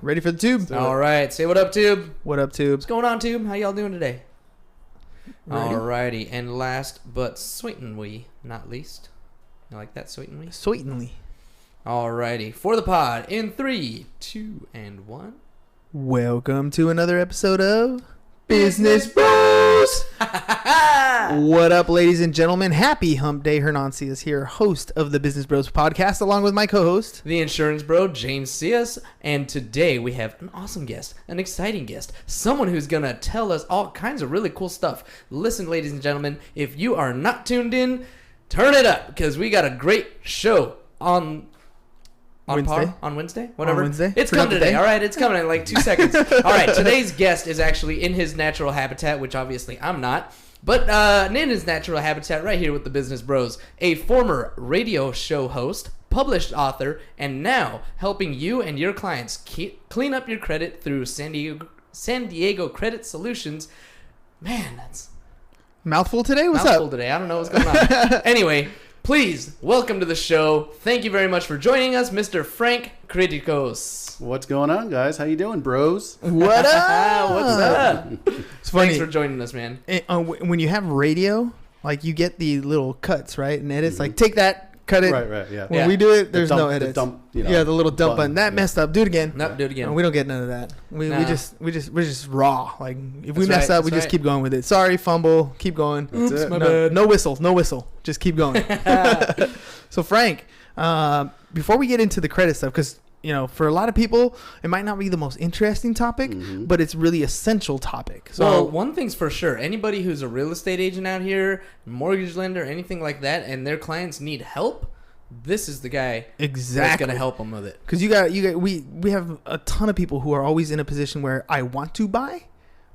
Ready for the tube? All right. Say what up, Tube. What up, tube? What's going on, Tube? How y'all doing today? Ready? Alrighty. And last but certainly not least. You like that, certainly? Certainly. Alrighty. For the pod in 3, 2, and 1. Welcome to another episode of Business Bros. What up, ladies and gentlemen? Happy Hump Day. Hernancias here, host of the Business Bros podcast, along with my co-host, the insurance bro, James Cias. And today we have an awesome guest, an exciting guest, someone who's going to tell us all kinds of really cool stuff. Listen, ladies and gentlemen, if you are not tuned in, turn it up, because we got a great show on Wednesday? On Wednesday? Whatever. On Wednesday? It's coming today. All right, it's coming in like 2 seconds. All right, today's guest is actually in his natural habitat, which obviously I'm not. But in his natural habitat right here with the Business Bros, a former radio show host, published author, and now helping you and your clients clean up your credit through San Diego Credit Solutions. Man, that's... Mouthful today? What's mouthful up? Today. I don't know what's going on. Anyway... Please, welcome to the show. Thank you very much for joining us, Mr. Frank Kriticos. What's going on, guys? How you doing, bros? What up? What's up? It's funny. Thanks for joining us, man. When you have radio, like you get the little cuts, right? And edits, like take that, cut it. Right, yeah. When we do it, there's no edits. The dump, the little dump button. That messed up. Do it again. Nope, do it again. No, we don't get none of that. We're just raw. Like if we That's mess right, up, we just keep going with it. Sorry, fumble. Keep going. That's it. my bad. No whistle. Just keep going. So Frank, before we get into the credit stuff, because for a lot of people, it might not be the most interesting topic, but it's really essential topic. So well, one thing's for sure: anybody who's a real estate agent out here, mortgage lender, anything like that, and their clients need help, this is the guy that's going to help them with it. Because we have a ton of people who are always in a position where I want to buy,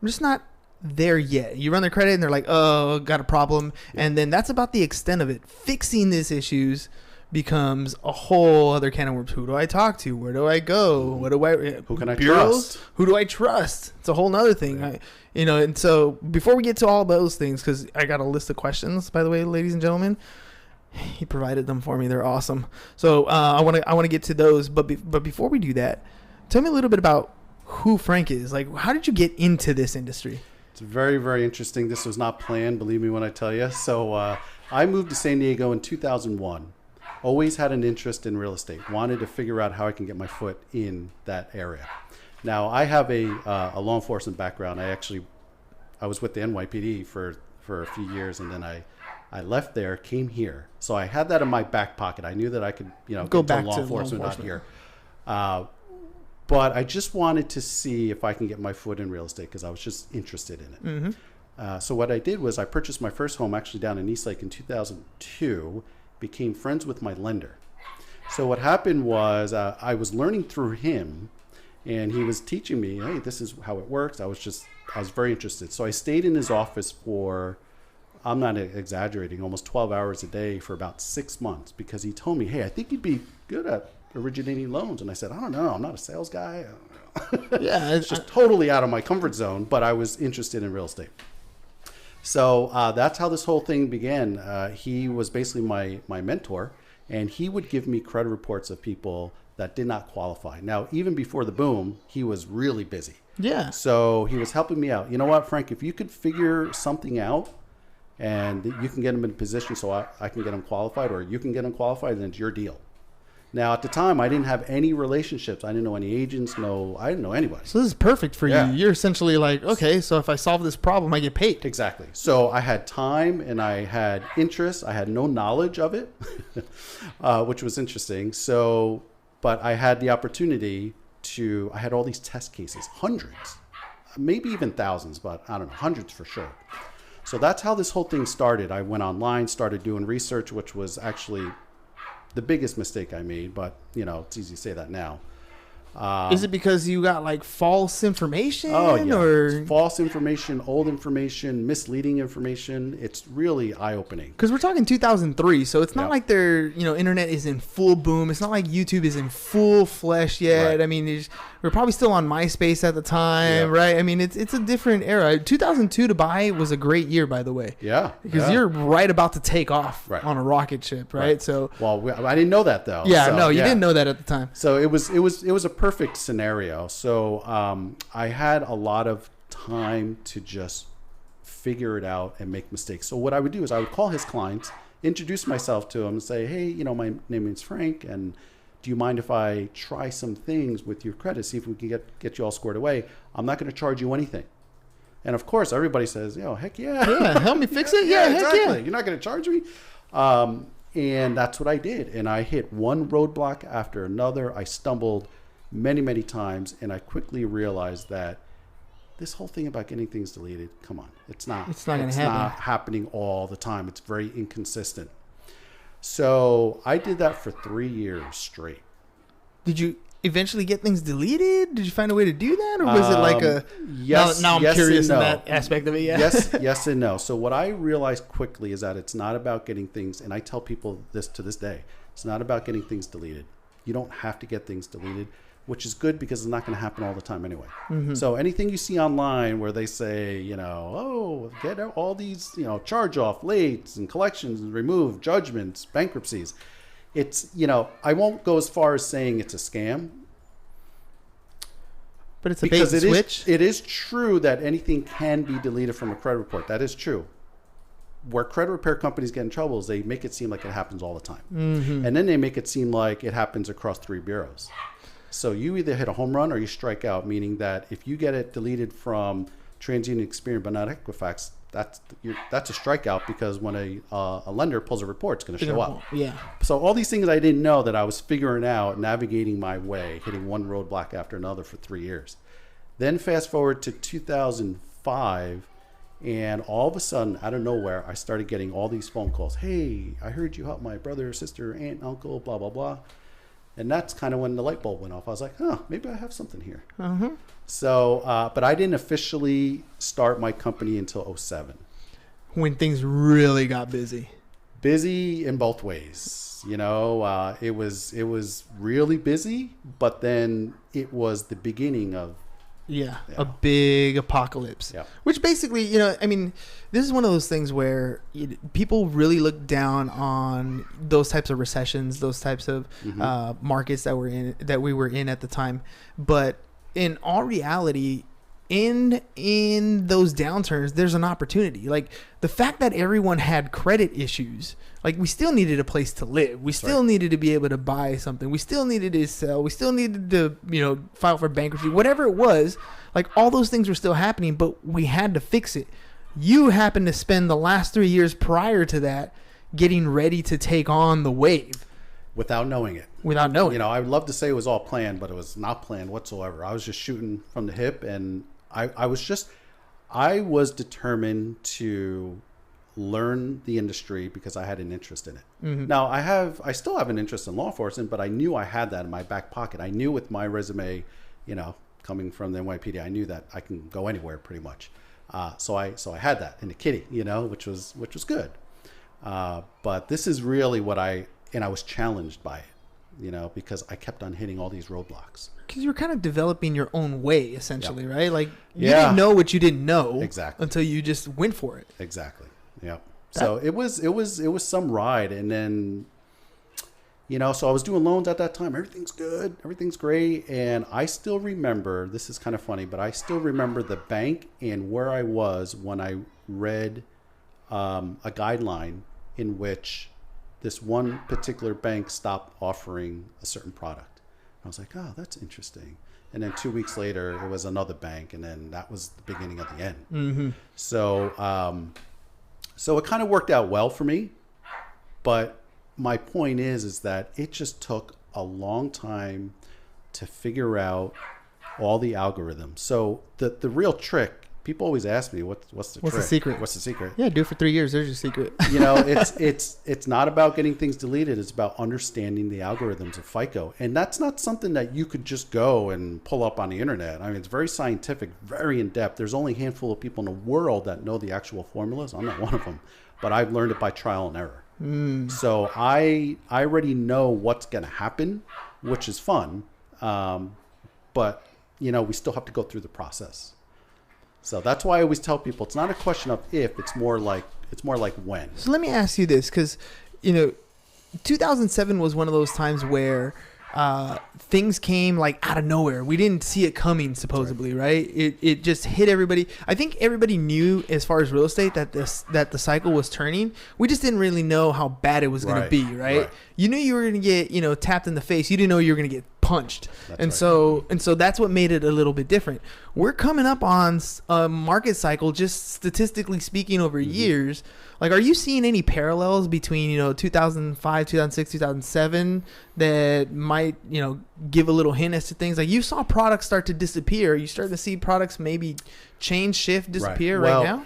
I'm just not there yet. You run their credit and they're like, oh, got a problem, and then that's about the extent of it. Fixing these issues becomes a whole other can of worms. Who do I talk to? Where do I go? Who can I bureaus? trust? Who do I trust? It's a whole nother thing. Right. And so before we get to all those things, because I got a list of questions, by the way, ladies and gentlemen. He provided them for me. They're awesome. So I want to get to those. But before we do that, tell me a little bit about who Frank is. Like, how did you get into this industry? It's very, very interesting. This was not planned, believe me when I tell you. So I moved to San Diego in 2001. Always had an interest in real estate. Wanted to figure out how I can get my foot in that area. Now, I have a law enforcement background. I was with the NYPD for a few years, and then I left there, came here. So I had that in my back pocket. I knew that I could, go get back to law to enforcement law out here. But I just wanted to see if I can get my foot in real estate because I was just interested in it. Mm-hmm. So what I did was I purchased my first home actually down in Eastlake in 2002, became friends with my lender. So what happened was I was learning through him, and he was teaching me, hey, this is how it works. I was very interested. So I stayed in his office for, I'm not exaggerating, almost 12 hours a day for about 6 months because he told me, hey, I think you'd be good at originating loans. And I said, I don't know. I'm not a sales guy. Yeah. It's just totally out of my comfort zone, but I was interested in real estate. So that's how this whole thing began. He was basically my mentor, and he would give me credit reports of people that did not qualify. Now, even before the boom, he was really busy. Yeah. So he was helping me out. You know what, Frank, if you could figure something out and you can get him in a position so I can get him qualified, or you can get him qualified, then it's your deal. Now, at the time, I didn't have any relationships. I didn't know any agents. I didn't know anybody. So this is perfect for Yeah. you. You're essentially like, okay, so if I solve this problem, I get paid. Exactly. So I had time and I had interest. I had no knowledge of it, which was interesting. So, but I had the opportunity I had all these test cases, hundreds, maybe even thousands, but I don't know, hundreds for sure. So that's how this whole thing started. I went online, started doing research, which was actually the biggest mistake I made, but it's easy to say that now. Is it because you got like false information? Oh, yeah. Or False information, old information, misleading information. It's really eye-opening. because we're talking 2003, so it's not Yep. like their internet is in full boom. It's not like YouTube is in full flesh yet. Right. I mean, we're probably still on MySpace at the time, Yep. right? I mean, it's a different era. 2002 to buy was a great year, by the way. Yeah. Because yeah. you're right about to take off Right. on a rocket ship, right? Right. So Well, I didn't know that though. yeah, So, no, you didn't know that at the time. So it was a perfect scenario. So I had a lot of time to just figure it out and make mistakes. So what I would do is I would call his clients, introduce myself to him, and say, hey, you know, my name is Frank, and do you mind if I try some things with your credit, see if we can get you all squared away? I'm not going to charge you anything. And of course, everybody says, "Yo, heck yeah, Yeah, help me fix it. Yeah, heck exactly. yeah." You're not going to charge me." And that's what I did. And I hit one roadblock after another. I stumbled many, many times, and I quickly realized that this whole thing about getting things deleted, come on, it's not going to happen. not happening all the time. It's very inconsistent. So I did that for 3 years straight. Did you eventually get things deleted? Did you find a way to do that, or was it like a? Yes. Now I'm yes curious and in no. that aspect of it. Yeah. Yes and no. So what I realized quickly is that it's not about getting things, and I tell people this to this day, it's not about getting things deleted. You don't have to get things deleted, which is good because it's not going to happen all the time anyway. Mm-hmm. So anything you see online where they say, you know, oh, get all these, you know, charge off, lates and collections and remove judgments, bankruptcies. It's, you know, I won't go as far as saying it's a scam. But it's a bait and switch. It is true that anything can be deleted from a credit report. That is true. Where credit repair companies get in trouble is they make it seem like it happens all the time. Mm-hmm. And then they make it seem like it happens across 3 bureaus. So you either hit a home run or you strike out, meaning that if you get it deleted from TransUnion, Experian, but not Equifax, that's a strikeout, because when a lender pulls a report, it's going to show up. Yeah. So all these things I didn't know that I was figuring out, navigating my way, hitting one roadblock after another for 3 years. Then fast forward to 2005, and all of a sudden, out of nowhere, I started getting all these phone calls. Hey, I heard you help my brother, sister, aunt, uncle, blah, blah, blah. And that's kind of when the light bulb went off. I was like, maybe I have something here. Uh-huh. So, but I didn't officially start my company until 2007. When things really got busy. Busy in both ways. You know, it was really busy, but then it was the beginning of a big apocalypse. Yeah. Which basically, you know, I mean, this is one of those things where people really look down on those types of recessions, those types of markets that we were in at the time. But in all reality, in those downturns, there's an opportunity. Like the fact that everyone had credit issues, like we still needed a place to live. We still needed to be able to buy something. We still needed to sell. We still needed to, you know, file for bankruptcy, whatever it was. Like all those things were still happening, but we had to fix it. You happened to spend the last 3 years prior to that getting ready to take on the wave. Without knowing it. Without knowing. You know, I would love to say it was all planned, but it was not planned whatsoever. I was just shooting from the hip, and I was determined to learn the industry because I had an interest in it. Mm-hmm. Now I still have an interest in law enforcement, but I knew I had that in my back pocket. I knew with my resume, you know, coming from the NYPD, I knew that I can go anywhere pretty much. So I had that in the kitty, you know, which was good. But this is really and I was challenged by it, you know, because I kept on hitting all these roadblocks. Because you were kind of developing your own way, essentially, right? Like you Yeah. didn't know what you didn't know Exactly. until you just went for it. Exactly. Yep. So it was some ride, and then, you know, so I was doing loans at that time. Everything's good, everything's great, and I still remember. This is kind of funny, but I still remember the bank and where I was when I read a guideline in which this one particular bank stopped offering a certain product. I was like, oh, that's interesting. And then 2 weeks later, it was another bank, and then that was the beginning of the end. Mm-hmm. So it kind of worked out well for me, but my point is that it just took a long time to figure out all the algorithms. So the real trick, people always ask me, what's the trick? The secret? What's the secret? Yeah, do it for 3 years. There's your secret. You know, it's not about getting things deleted. It's about understanding the algorithms of FICO. And that's not something that you could just go and pull up on the internet. I mean, it's very scientific, very in-depth. There's only a handful of people in the world that know the actual formulas. I'm not one of them. But I've learned it by trial and error. So I already know what's going to happen, which is fun. But, you know, we still have to go through the process. So that's why I always tell people it's not a question of if, it's more like when. So let me ask you this, because, you know, 2007 was one of those times where things came like out of nowhere. We didn't see it coming, supposedly, right? It just hit everybody. I think everybody knew, as far as real estate, that the cycle was turning. We just didn't really know how bad it was going to be, right? You knew you were going to get, tapped in the face. You didn't know you were going to get punched. So that's what made it a little bit different. We're coming up on a market cycle, just statistically speaking, over years. Like, are you seeing any parallels between 2005, 2006, 2007 that might give a little hint as to things? Like, you saw products start to disappear. You starting to see products maybe change, shift, disappear right now?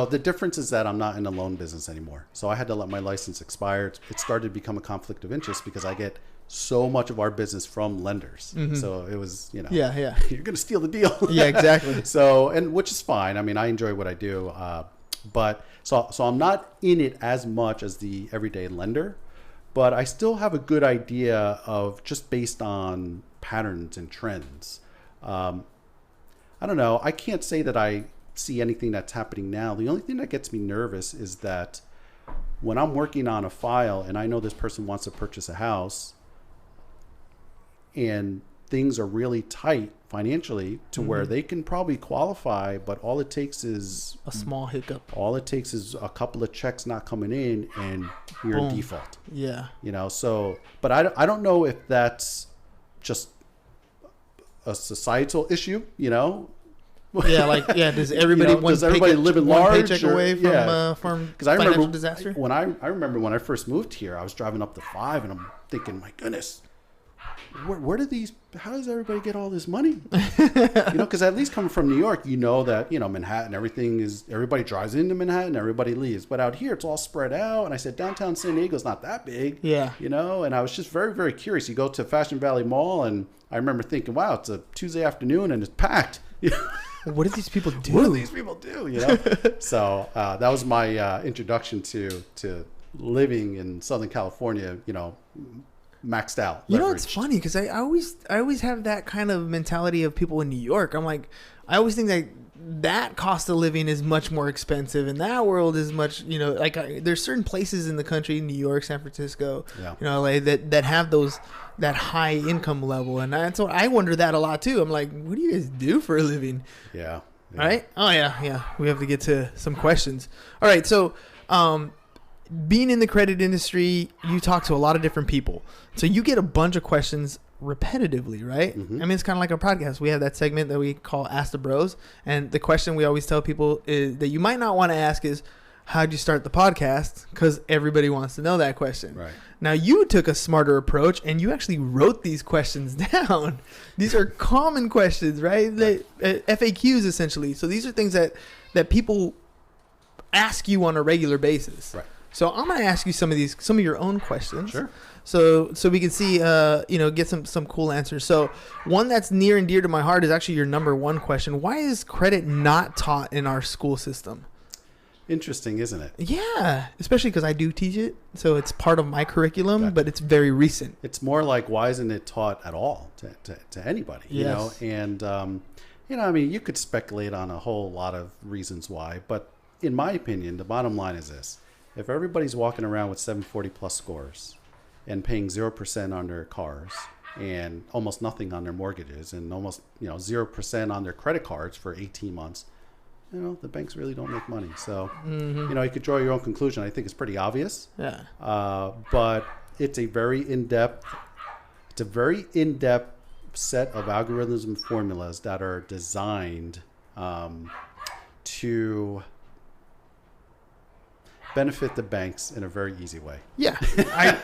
The difference is that I'm not in the loan business anymore. So I had to let my license expire. It started to become a conflict of interest because I get so much of our business from lenders. So it was, you're going to steal the deal. Yeah, exactly. So, and which is fine. I mean, I enjoy what I do. But so I'm not in it as much as the everyday lender, but I still have a good idea of just based on patterns and trends. I don't know. I can't say that I see anything that's happening now. The only thing that gets me nervous is that when I'm working on a file and I know this person wants to purchase a house and things are really tight financially to where they can probably qualify, but all it takes is a small hiccup. All it takes is a couple of checks not coming in and you're in default. Yeah. So, but I don't know if that's just a societal issue, Does everybody live in large paycheck away from financial disaster? I remember when I first moved here, I was driving up the 5 and I'm thinking, my goodness, how does everybody get all this money? Because at least coming from New York, that, Manhattan, everybody drives into Manhattan, everybody leaves. But out here, it's all spread out. And I said, downtown San Diego's not that big. Yeah. And I was just very, very curious. You go to Fashion Valley Mall and I remember thinking, wow, it's a Tuesday afternoon and it's packed. What do these people do? What do these people do? So that was my introduction to living in Southern California, maxed out. It's funny because I always have that kind of mentality of people in New York. I'm like, I always think that cost of living is much more expensive, and that world is much, there's certain places in the country, New York, San Francisco, LA, that have that high income level, and so I wonder that a lot too. I'm like, what do you guys do for a living? Yeah. Right? Oh yeah. We have to get to some questions. All right, so being in the credit industry, you talk to a lot of different people. So you get a bunch of questions repetitively, right? I mean, it's kind of like a podcast. We have that segment that we call Ask the Bros. And the question we always tell people is that you might not want to ask is, how'd you start the podcast? Because everybody wants to know that question. Right. Now, you took a smarter approach and you actually wrote these questions down. These are common questions, right? FAQs, essentially. So these are things that people ask you on a regular basis. Right. So I'm going to ask you some of your own questions. Sure. So we can see, get some cool answers. So one that's near and dear to my heart is actually your number one question. Why is credit not taught in our school system? Interesting, isn't it? Yeah, especially because I do teach it. So it's part of my curriculum, but it's very recent. It's more like, why isn't it taught at all to anybody? Yes. And, I mean, you could speculate on a whole lot of reasons why. But in my opinion, the bottom line is this. If everybody's walking around with 740 plus scores and paying 0% on their cars and almost nothing on their mortgages and almost 0% on their credit cards for 18 months, the banks really don't make money. So you could draw your own conclusion. I think it's pretty obvious. Yeah. But it's a very in-depth set of algorithms and formulas that are designed to benefit the banks in a very easy way. Yeah,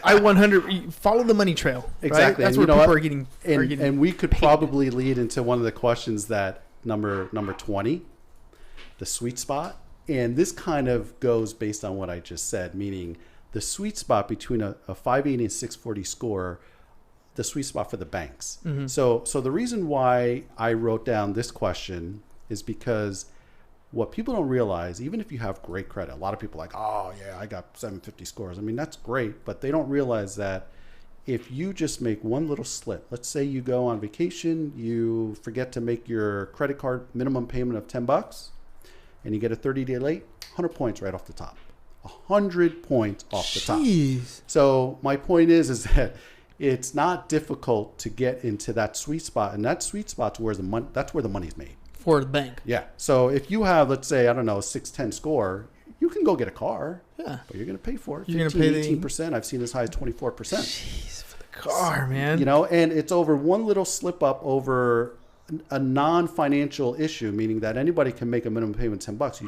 I 100 follow the money trail. Exactly. Right? That's where people are getting. And we could probably lead into one of the questions that number 20, the sweet spot. And this kind of goes based on what I just said, meaning the sweet spot between a 580 and 640 score, the sweet spot for the banks. So the reason why I wrote down this question is because what people don't realize, even if you have great credit, a lot of people are like, oh yeah, I got 750 scores. I mean, that's great, but they don't realize that if you just make one little slip, let's say you go on vacation, you forget to make your credit card minimum payment of $10 and you get a 30-day late, 100 points right off the top. 100 points off the top. Jeez. So my point is that it's not difficult to get into that sweet spot, and that sweet spot's where the money. That's where the money's made. For the bank. Yeah. So if you have, let's say, I don't know, a 610 score, you can go get a car. Yeah. But you're going to pay for it. You're going to pay 18%. I've seen as high as 24%. Jeez, for the car, man. You know, and it's over one little slip up over a non-financial issue, meaning that anybody can make a minimum payment of $10.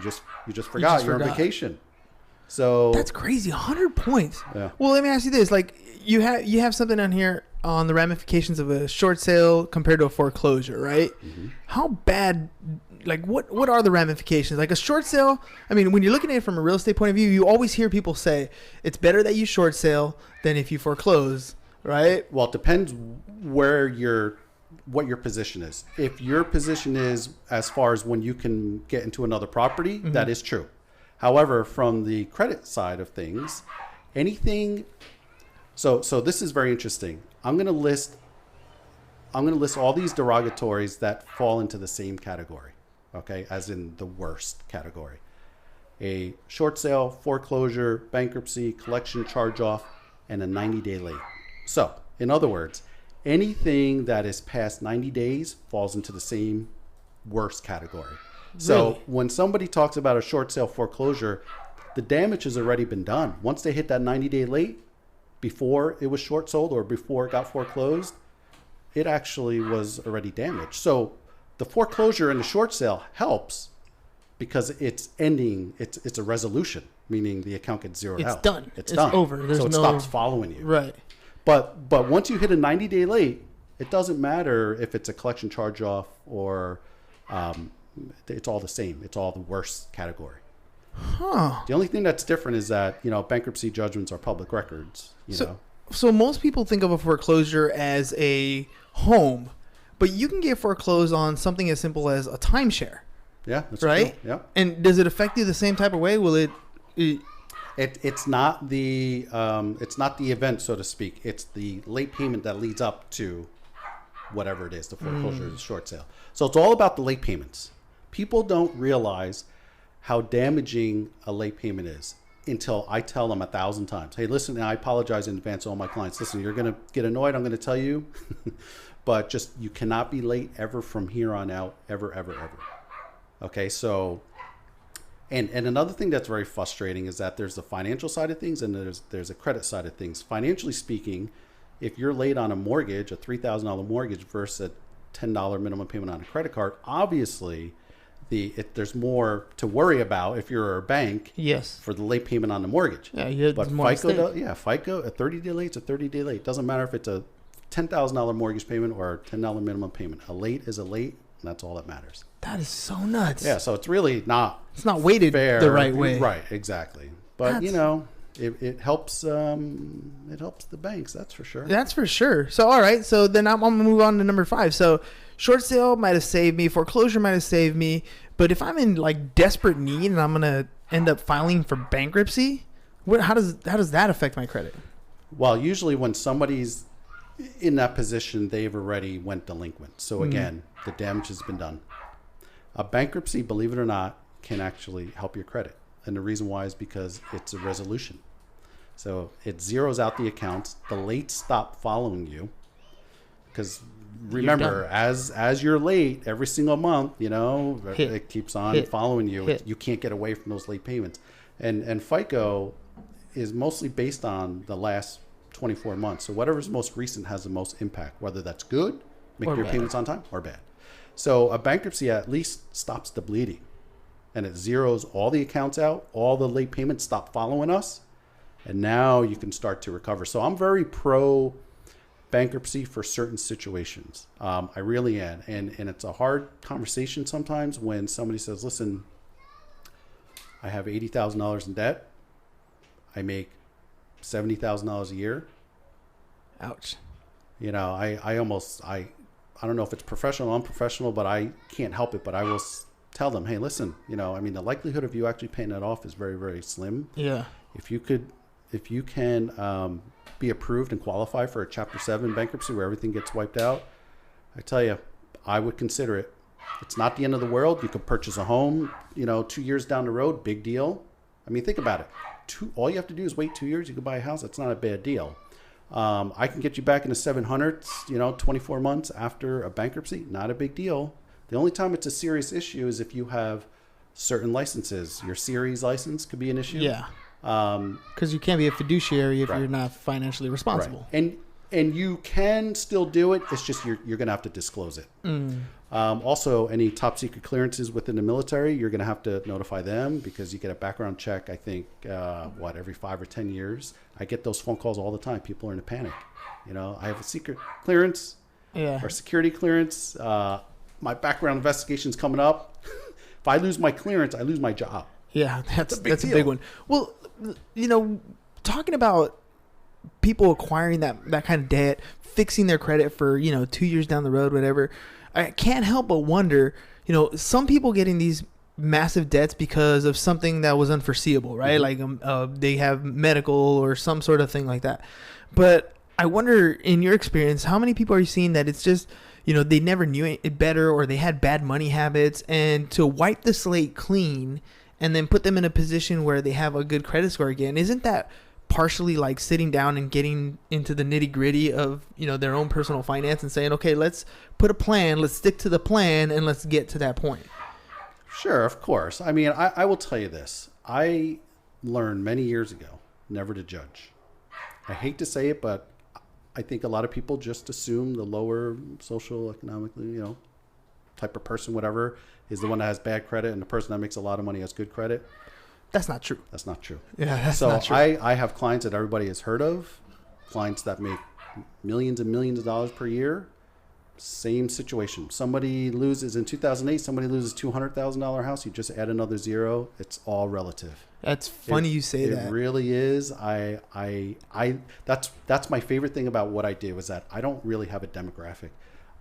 You just forgot you're on vacation. So that's crazy. 100 points. Yeah. Well, let me ask you this: like, you have something on here on the ramifications of a short sale compared to a foreclosure, right? Mm-hmm. How bad? Like, what are the ramifications? Like a short sale. I mean, when you're looking at it from a real estate point of view, you always hear people say it's better that you short sale than if you foreclose, right? Well, it depends what your position is. If your position is as far as when you can get into another property, Mm-hmm. that is true. However, from the credit side of things, anything. So this is very interesting. I'm going to list all these derogatories that fall into the same category, okay, as in the worst category. A short sale, foreclosure, bankruptcy, collection charge-off, and a 90-day late. So, in other words, anything that is past 90 days falls into the same worst category. So Really? when somebody talks about a short sale foreclosure, the damage has already been done. Once they hit that 90-day late, before it was short sold or before it got foreclosed, it actually was already damaged. So the foreclosure and the short sale helps because it's ending, it's a resolution, meaning the account gets zeroed out. It's done. It's It's done. over. There's so it no- stops following you. Right. But once you hit a 90-day late, it doesn't matter if it's a collection charge-off or it's all the same. It's all the worst category. Huh. The only thing that's different is that, bankruptcy judgments are public records, you know. So most people think of a foreclosure as a home, but you can get foreclosed on something as simple as a timeshare, Yeah, that's right? true. Yeah. And does it affect you the same type of way? Will it It's not the event, so to speak. It's the late payment that leads up to whatever it is, the foreclosure, the short sale. So it's all about the late payments. People don't realize how damaging a late payment is until I tell them 1,000 times, hey, listen, I apologize in advance to all my clients. Listen, you're going to get annoyed. I'm going to tell you, but just you cannot be late ever from here on out, ever, ever, ever. Okay, so, and another thing that's very frustrating is that there's the financial side of things and there's a credit side of things. Financially speaking, if you're late on a mortgage, a $3,000 mortgage versus a $10 minimum payment on a credit card, obviously there's more to worry about if you're a bank. Yes. For the late payment on the mortgage. Yeah, you had but more at stake. FICO, a 30-day late, it's a 30-day late. Doesn't matter if it's a $10,000 mortgage payment or a $10 minimum payment. A late is a late, and that's all that matters. That is so nuts. Yeah, so it's really not. It's not weighted fair. the right way. Right, exactly. But That's- it helps. It helps the banks. That's for sure. That's for sure. So, all right. So then I'm going to move on to number 5. So short sale might have saved me. Foreclosure might have saved me. But if I'm in like desperate need and I'm going to end up filing for bankruptcy, how does that affect my credit? Well, usually when somebody's in that position, they've already went delinquent. So again, the damage has been done. A bankruptcy, believe it or not, can actually help your credit. And the reason why is because it's a resolution. So it zeroes out the accounts. The late stop following you. Because remember, as you're late every single month, it keeps on following you. You can't get away from those late payments. And FICO is mostly based on the last 24 months. So whatever's most recent has the most impact, whether that's good, making your payments on time, or bad. So a bankruptcy at least stops the bleeding. And it zeroes all the accounts out, all the late payments stop following us, and now you can start to recover. So I'm very pro bankruptcy for certain situations. I really am. And it's a hard conversation sometimes when somebody says, listen, I have $80,000 in debt. I make $70,000 a year. Ouch. I don't know if it's professional or unprofessional, but I can't help it. But I will tell them, hey, listen, the likelihood of you actually paying that off is very, very slim. Yeah. If you can be approved and qualify for a Chapter 7 bankruptcy where everything gets wiped out, I tell you, I would consider it. It's not the end of the world. You could purchase a home, 2 years down the road, big deal. I mean, think about it. All you have to do is wait 2 years. You can buy a house. That's not a bad deal. I can get you back in the 700s, 24 months after a bankruptcy. Not a big deal. The only time it's a serious issue is if you have certain licenses. Your series license could be an issue. Yeah. Because you can't be a fiduciary if you're not financially responsible. Right. And you can still do it. It's just you're going to have to disclose it. Also, any top secret clearances within the military, you're going to have to notify them because you get a background check, I think, every 5 or 10 years. I get those phone calls all the time. People are in a panic. I have a secret clearance or security clearance. My background investigation's coming up. If I lose my clearance, I lose my job. Yeah, that's a big one. Well, talking about people acquiring that kind of debt, fixing their credit for 2 years down the road, whatever, I can't help but wonder, some people getting these massive debts because of something that was unforeseeable, right? Like they have medical or some sort of thing like that. But I wonder, in your experience, how many people are you seeing that it's just they never knew it better, or they had bad money habits, and to wipe the slate clean and then put them in a position where they have a good credit score again, isn't that partially like sitting down and getting into the nitty gritty of their own personal finance and saying, okay, let's put a plan, let's stick to the plan, and let's get to that point? Sure, of course. I mean, I will tell you this. I learned many years ago never to judge. I hate to say it, but I think a lot of people just assume the lower social, economically, type of person, whatever, is the one that has bad credit, and the person that makes a lot of money has good credit. That's not true. That's not true. Yeah, that's not true. I have clients that everybody has heard of, clients that make millions and millions of dollars per year. Same situation. Somebody loses in 2008. Somebody loses $200,000 house. You just add another zero. It's all relative. That's funny you say that. It really is. That's my favorite thing about what I do is that I don't really have a demographic.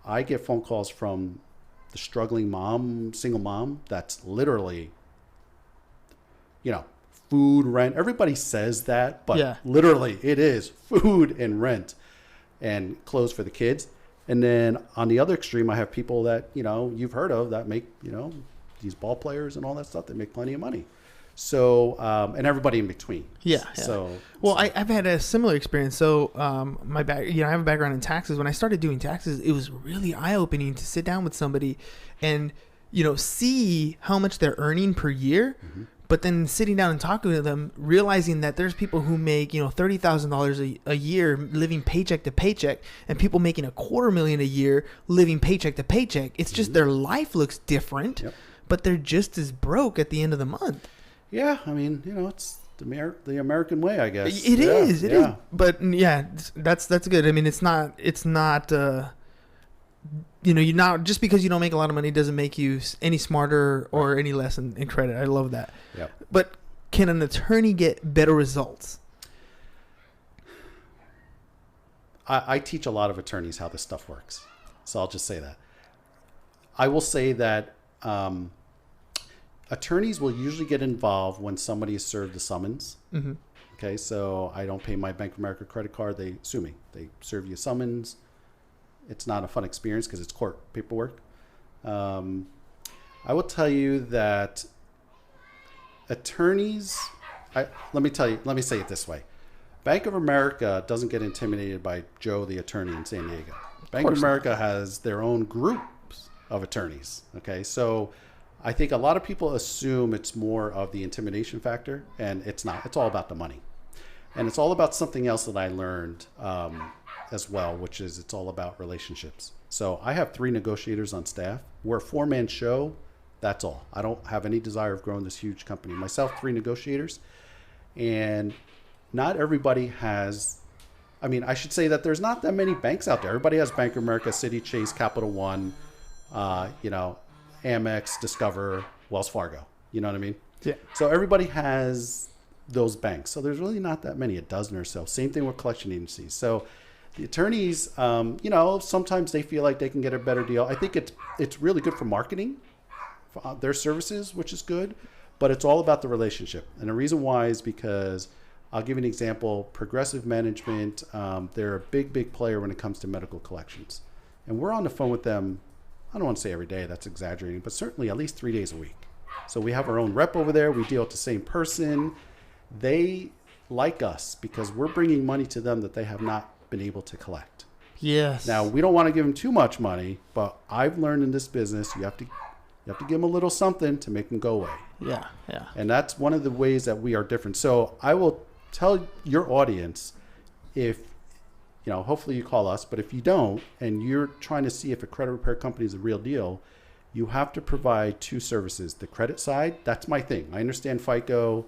I get phone calls from the struggling mom, single mom. That's literally, food, rent. Everybody says that, but literally it is food and rent and clothes for the kids. And then on the other extreme, I have people that, you've heard of that make, these ball players and all that stuff. They make plenty of money. So, and everybody in between. Yeah. So, I've had a similar experience. So, I have a background in taxes. When I started doing taxes, it was really eye-opening to sit down with somebody and, see how much they're earning per year. Mm-hmm. But then sitting down and talking to them, realizing that there's people who make, $30,000 a year living paycheck to paycheck, and people making $250,000 a year living paycheck to paycheck. It's just their life looks different, but they're just as broke at the end of the month. Yeah, I mean, it's the American way, I guess. It is. But that's good. I mean, it's not. You're not, just because you don't make a lot of money doesn't make you any smarter or any less in credit. I love that. Yep. But can an attorney get better results? I teach a lot of attorneys how this stuff works. So I'll just say that. I will say that attorneys will usually get involved when somebody has served a summons. Mm-hmm. Okay, so I don't pay my Bank of America credit card. They sue me. They serve you a summons. It's not a fun experience because it's court paperwork. I will tell you that attorneys, let me say it this way. Bank of America doesn't get intimidated by Joe, the attorney in San Diego. Bank of America has their own groups of attorneys. Okay, so I think a lot of people assume it's more of the intimidation factor, and it's not. It's all about the money. And it's all about something else that I learned as well, which is it's all about relationships. So I have 3 negotiators on staff. We're a 4-man show. That's all. I don't have any desire of growing this huge company. Myself, 3 negotiators. And not everybody has, I should say that there's not that many banks out there. Everybody has Bank of America, Citi, Chase, Capital One, Amex, Discover, Wells Fargo. You know what I mean? Yeah. So everybody has those banks. So there's really not that many, a dozen or so. Same thing with collection agencies. So the attorneys, sometimes they feel like they can get a better deal. I think it's really good for marketing for their services, which is good, but it's all about the relationship. And the reason why is because I'll give you an example. Progressive Management, they're a big player when it comes to medical collections. And we're on the phone with them, I don't want to say every day, that's exaggerating, but certainly at least 3 days a week. So we have our own rep over there. We deal with the same person. They like us because we're bringing money to them that they have not been able to collect. Yes. Now, we don't want to give them too much money, but I've learned in this business you have to give them a little something to make them go away. Yeah, yeah. And that's one of the ways that we are different. So I will tell your audience, if, hopefully you call us, but if you don't, and you're trying to see if a credit repair company is a real deal, you have to provide two services. The credit side, that's my thing. I understand FICO.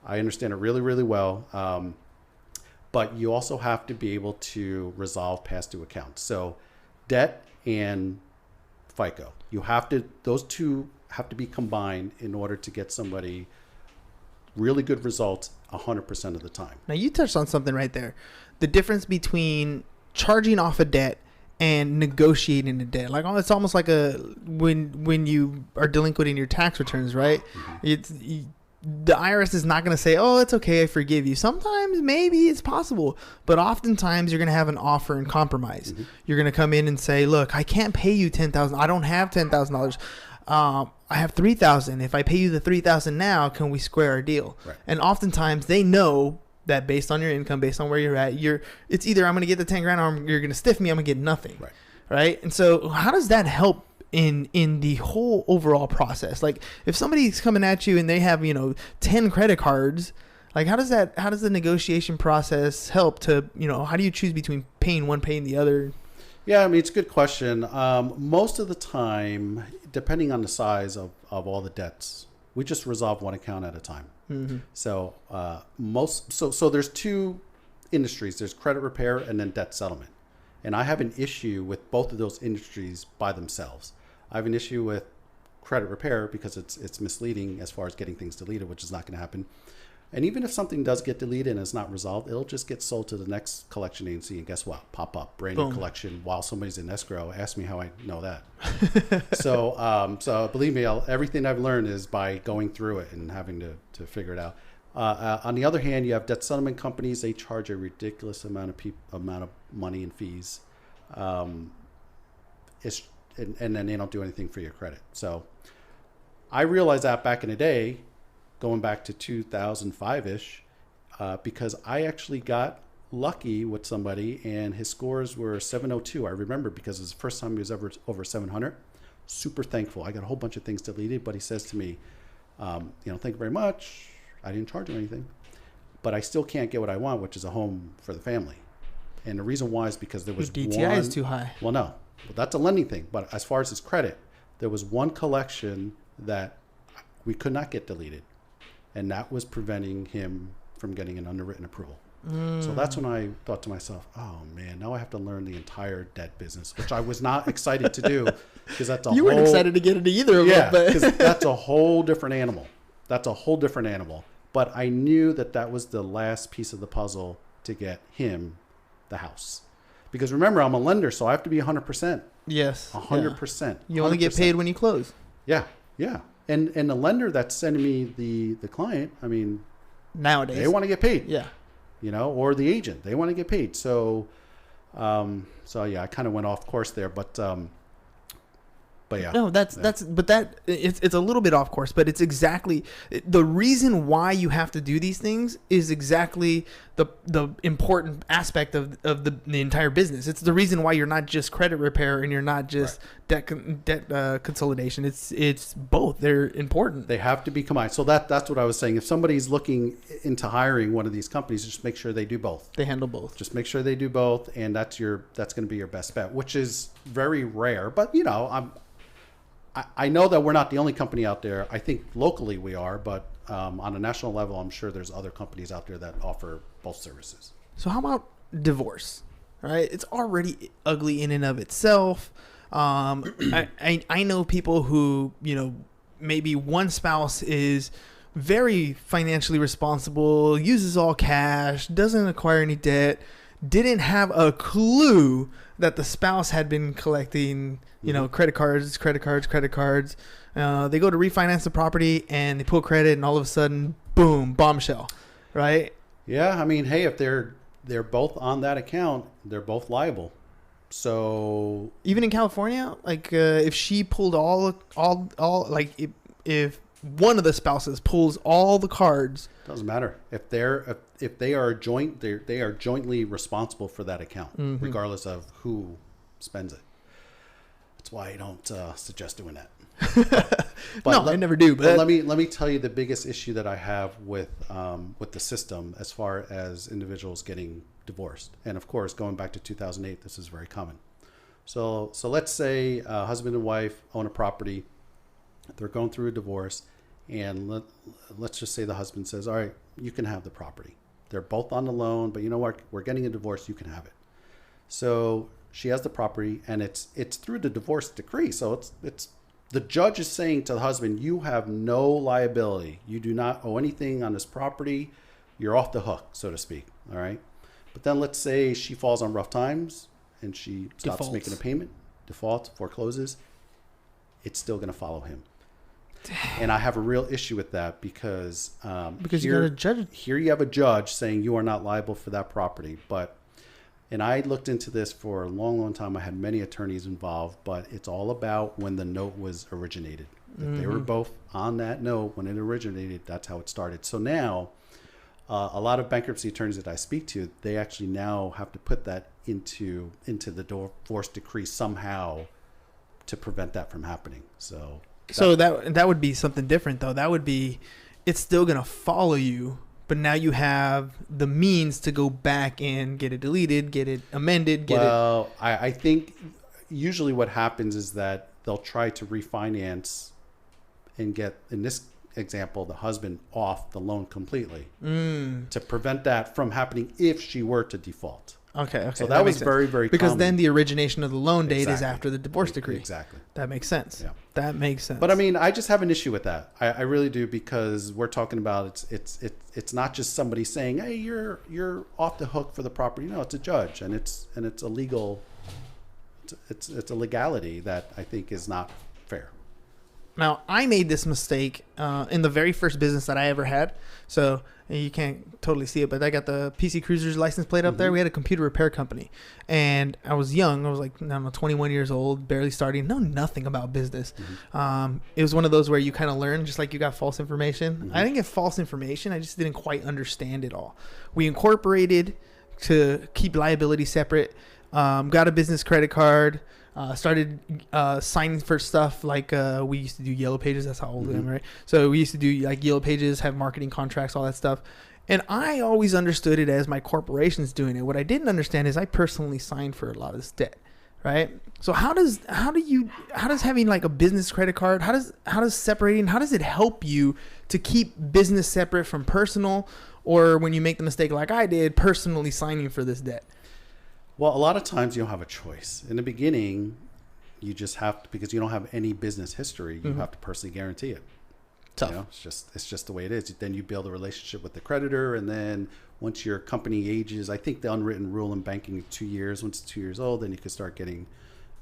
I understand it really, really well. But you also have to be able to resolve past due accounts. So debt and FICO. Those two have to be combined in order to get somebody really good results 100% of the time. Now you touched on something right there. The difference between charging off a debt and negotiating a debt. Like, it's almost like when you are delinquent in your tax returns, right? Mm-hmm. The IRS is not going to say, oh, it's okay, I forgive you. Sometimes maybe it's possible, but oftentimes you're going to have an offer and compromise. Mm-hmm. You're going to come in and say, look, I can't pay you $10,000. I don't have $10,000. I have $3,000. If I pay you the $3,000 now, can we square our deal? Right. And oftentimes they know that based on your income, based on where you're at, it's either I'm going to get the 10 grand or you're going to stiff me. I'm going to get nothing. Right. Right. And so how does that help in the whole overall process? Like, if somebody's coming at you and they have 10 credit cards, like how does the negotiation process help to how do you choose between paying one, paying the other? Yeah, I mean, it's a good question. Most of the time, depending on the size of all the debts, we just resolve one account at a time. Mm-hmm. So so there's two industries. There's credit repair and then debt settlement. And I have an issue with both of those industries by themselves. I have an issue with credit repair because it's misleading as far as getting things deleted, which is not going to happen. And even if something does get deleted and it's not resolved, it'll just get sold to the next collection agency. And guess what? Pop up, brand new collection while somebody's in escrow. Ask me how I know that. So believe me, everything I've learned is by going through it and having to figure it out. On the other hand, you have debt settlement companies. They charge a ridiculous amount of money and fees. And then they don't do anything for your credit. So I realized that back in the day, going back to 2005-ish, because I actually got lucky with somebody and his scores were 702. I remember because it was the first time he was ever over 700. Super thankful. I got a whole bunch of things deleted, but he says to me, thank you very much. I didn't charge him anything, but I still can't get what I want, which is a home for the family. And the reason why is because there was DTI is too high. Well, no. Well, that's a lending thing. But as far as his credit, there was one collection that we could not get deleted. And that was preventing him from getting an underwritten approval. So that's when I thought to myself, oh, man, now I have to learn the entire debt business, which I was not excited to do. Because that's a You weren't excited to get into either of them. Yeah, because that's a whole different animal. But I knew that was the last piece of the puzzle to get him the house. Because remember, I'm a lender, so I have to be 100%. Yes. 100%. You only get paid when you close. Yeah, yeah. And the lender that's sending me the client, I mean, nowadays they want to get paid. Yeah. Or the agent, they want to get paid. So yeah, I kind of went off course there, but yeah. No, it's a little bit off course, but it's exactly the reason why you have to do these things is exactly the important aspect of the entire business. It's the reason why you're not just credit repair and you're not just debt consolidation. It's both. They're important. They have to be combined. So that's what I was saying. If somebody's looking into hiring one of these companies, just make sure they do both. They handle both. Just make sure they do both, and that's going to be your best bet, which is very rare. But I know that we're not the only company out there. I think locally we are, but on a national level, I'm sure there's other companies out there that offer both services. So how about divorce? Right? It's already ugly in and of itself. I know people who, maybe one spouse is very financially responsible, uses all cash, doesn't acquire any debt, didn't have a clue that the spouse had been collecting, credit cards. They go to refinance the property and they pull credit, and all of a sudden, boom, bombshell, right? Yeah, I mean, hey, if they're both on that account, they're both liable. So even in California, like if she pulled all like if one of the spouses pulls all the cards. Doesn't matter if they are joint. They are jointly responsible for that account, regardless of who spends it. That's why I don't suggest doing that. No, I never do. But let me tell you the biggest issue that I have with the system as far as individuals getting divorced. And of course, going back to 2008, this is very common. So let's say husband and wife own a property. They're going through a divorce, and let's just say the husband says, all right, you can have the property. They're both on the loan, but you know what? We're getting a divorce. You can have it. So she has the property, and it's through the divorce decree. So it's the judge is saying to the husband, you have no liability. You do not owe anything on this property. You're off the hook, so to speak. All right. But then let's say she falls on rough times and she stops making a payment, defaults, forecloses. It's still going to follow him. And I have a real issue with that because you got a judge. Here you have a judge saying you are not liable for that property. And I looked into this for a long, long time. I had many attorneys involved, but it's all about when the note was originated. If they were both on that note when it originated, that's how it started. So now a lot of bankruptcy attorneys that I speak to, they actually now have to put that into the divorce decree somehow to prevent that from happening. So that would be something different, though. That would be, it's still going to follow you, but now you have the means to go back and get it deleted, get it amended, I think usually what happens is that they'll try to refinance and get, in this example, the husband off the loan completely to prevent that from happening if she were to default. Okay. So that was very, very because common. then the origination of the loan date is after the divorce decree. Exactly. That makes sense. Yeah. That makes sense. But I mean, I just have an issue with that. I really do, because we're talking about it's not just somebody saying, hey, you're off the hook for the property. No, it's a judge, and it's a legal. It's a legality that I think is not fair. Now, I made this mistake in the very first business that I ever had. So you can't totally see it, but I got the PC Cruisers license plate up there. We had a computer repair company, and I was young. I was like, I don't know, 21 years old, barely starting, know nothing about business. It was one of those where you kind of learn, just like you got false information. I didn't get false information. I just didn't quite understand it all. We incorporated to keep liability separate. Got a business credit card. Started signing for stuff like we used to do Yellow Pages. That's how old I am, right? So we used to do like Yellow Pages, have marketing contracts, all that stuff. And I always understood it as my corporation's doing it. What I didn't understand is I personally signed for a lot of this debt, right? So how does having like a business credit card, how does separating, how does it help you to keep business separate from personal, or when you make the mistake like I did, personally signing for this debt? Well, a lot of times you don't have a choice. In the beginning, you just have to, because you don't have any business history, you have to personally guarantee it. Tough. You know, it's just the way it is. Then you build a relationship with the creditor, and then once your company ages, I think the unwritten rule in banking is 2 years. Once it's 2 years old, then you can start getting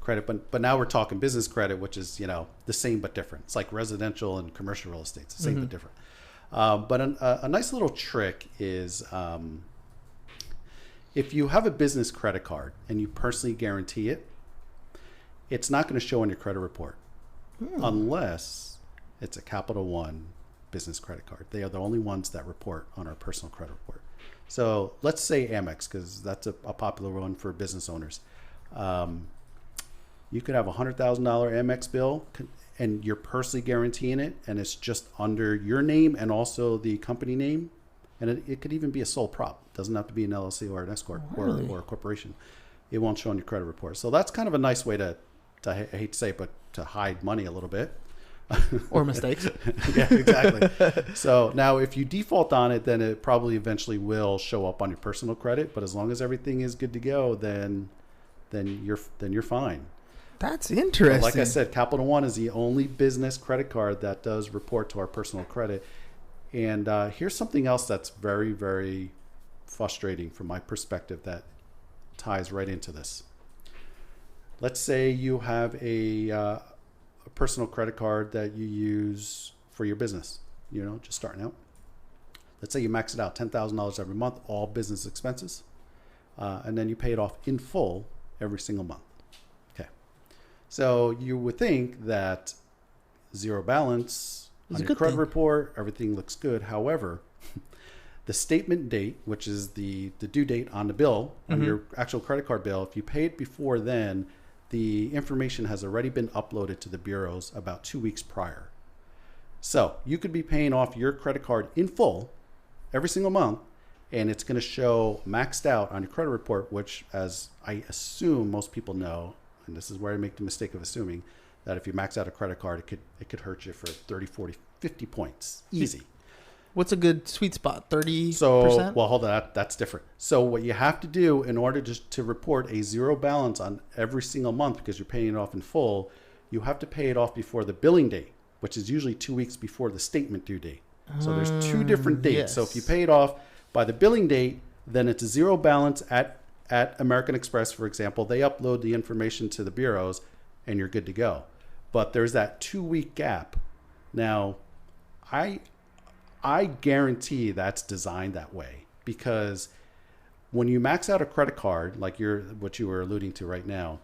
credit. But now we're talking business credit, which is, the same but different. It's like residential and commercial real estate. It's the same but different. But a nice little trick is if you have a business credit card and you personally guarantee it, it's not going to show on your credit report unless it's a Capital One business credit card. They are the only ones that report on our personal credit report. So let's say Amex, because that's a popular one for business owners. You could have a $100,000 Amex bill and you're personally guaranteeing it, and it's just under your name and also the company name. And it could even be a sole prop. It doesn't have to be an LLC or an S corp or a corporation. It won't show on your credit report. So that's kind of a nice way to I hate to say it, but to hide money a little bit. Or mistakes. Yeah, exactly. So now if you default on it, then it probably eventually will show up on your personal credit. But as long as everything is good to go, then you're fine. That's interesting. But like I said, Capital One is the only business credit card that does report to our personal credit. And here's something else that's very, very frustrating from my perspective that ties right into this. Let's say you have a personal credit card that you use for your business, just starting out. Let's say you max it out, $10,000 every month, all business expenses, and then you pay it off in full every single month. Okay. So you would think that zero balance On your credit report, everything looks good. However, the statement date, which is the due date on the bill, on your actual credit card bill, if you pay it before then, the information has already been uploaded to the bureaus about 2 weeks prior. So you could be paying off your credit card in full every single month, and it's going to show maxed out on your credit report, which, as I assume most people know, and this is where I make the mistake of assuming, that if you max out a credit card, it could hurt you for 30, 40, 50 points. Easy. What's a good sweet spot? 30%? So, well, hold on. That's different. So what you have to do in order to report a zero balance on every single month, because you're paying it off in full, you have to pay it off before the billing date, which is usually 2 weeks before the statement due date. So there's two different dates. Yes. So if you pay it off by the billing date, then it's a zero balance at American Express, for example. They upload the information to the bureaus and you're good to go. But there's that 2 week gap. Now, I guarantee that's designed that way, because when you max out a credit card, like what you were alluding to right now,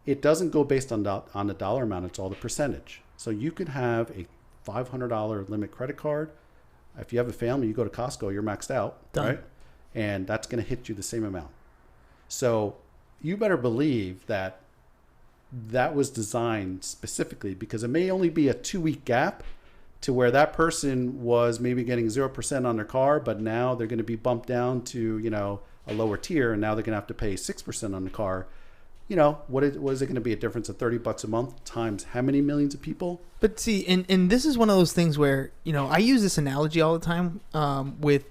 it doesn't go based on the dollar amount. It's all the percentage. So you could have a $500 limit credit card. If you have a family, you go to Costco, you're maxed out, Done. right? And that's going to hit you the same amount. So you better believe that was designed specifically, because it may only be a 2 week gap to where that person was maybe getting 0% on their car, but now they're going to be bumped down to, a lower tier, and now they're going to have to pay 6% on the car. What is it going to be? A difference of $30 a month times how many millions of people? But see, and this is one of those things where, I use this analogy all the time with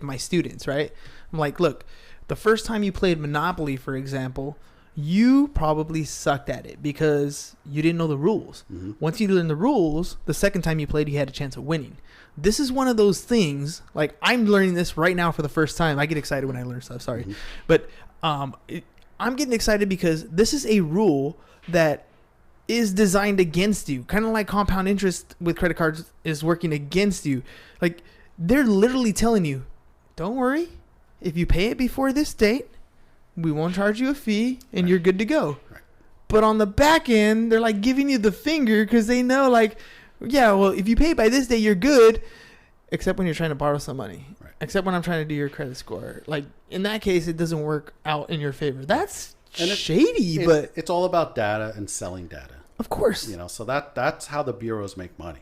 my students, right? I'm like, look, the first time you played Monopoly, for example, you probably sucked at it because you didn't know the rules. Mm-hmm. Once you learned the rules, the second time you played, you had a chance of winning. This is one of those things, like I'm learning this right now for the first time. I get excited when I learn stuff, sorry. Mm-hmm. But I'm getting excited because this is a rule that is designed against you. Kind of like compound interest with credit cards is working against you. Like they're literally telling you, don't worry, if you pay it before this date, we won't charge you a fee and you're good to go. Right. But on the back end, they're like giving you the finger because they know like, yeah, well, if you pay by this day, you're good. Except when you're trying to borrow some money. Right. Except when I'm trying to do your credit score. Like in that case, it doesn't work out in your favor. That's shady, but it's all about data and selling data. Of course. So that's how the bureaus make money.